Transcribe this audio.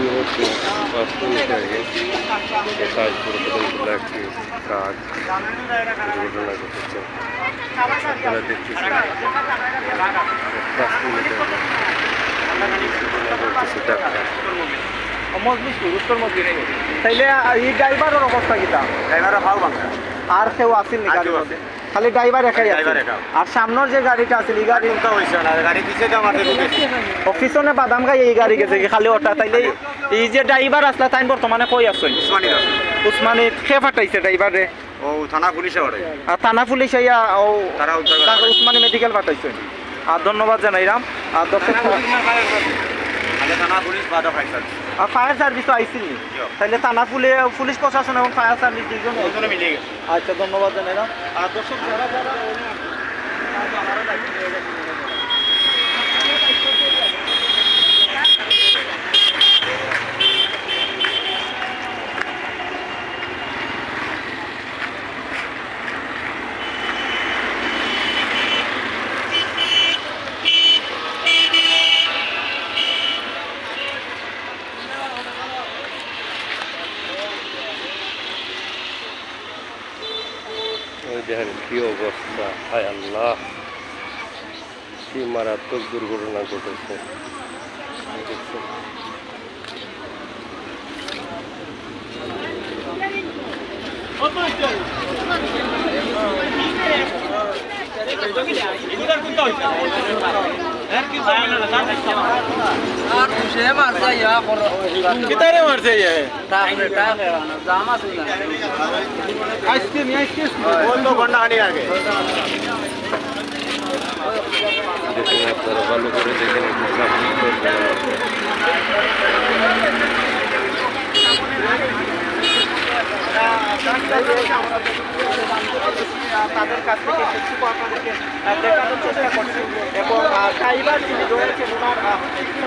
মুহূর্তে 5 মিনিট আগে তাজপুর পদমপুর একটি ট্রাক দুর্ঘটনা ঘটেছে। আপনারা দেখতেছেন 5 মিনিট আগে দুর্ঘটনা ঘটেছে ট্রাকটা। তাইলে এই ড্রাইভারের অবস্থা কিটা? ড্রাইভারের হাল ভাঙা আর কেউ আসেন নি গাড়ির মধ্যে? খালি ড্রাইভার একাই আছে। ড্রাইভার একা। আর সামনের যে গাড়িটা আছে এই গাড়ি চিন্তা হইছে না, গাড়ি পিছে দিয়ে মাঠে ঢুকেছে। অফিসনে বাদাম খাই এই গাড়ি গেছে কি খালি ওটা? তাইলে এই যে ড্রাইভার আসলা তাই বর্তমানে কই আছেন? উসমানী দাস উসমানী খে ফাটাইছে ড্রাইভারে? ও থানা পুলিশে ওরে আর থানা পুলিশ আইয়া ও তারা উদ্ধার করে তাকে উসমানী মেডিকেল পাঠাইছে। আর ধন্যবাদ জানাইলাম। আর দর্শক আগে থানা পুলিশ বাধা পাইছে। আর ফায়ার সার্ভিসও আইছিল নি? তাইলে থানা পুলিশ প্রশাসন এবং ফায়ার সার্ভিস দুইজন দুজনে মিলে গেছে। আচ্ছা ধন্যবাদ জানাইলাম। আর দর্শক যারা যারা ওই দেখেন কি অবস্থা, হায় আল্লাহ, কি মারাত্মক দুর্ঘটনা ঘটেছে। দেখছেন? দেখুন আপনারা ভালো করে দেখেন, একটু ট্রাফিক করবেন। তাদের কাছ থেকে কিছু আপনাদেরকে দেখানোর চেষ্টা করছি এবং ড্রাইভার যিনি রয়েছেন ওনার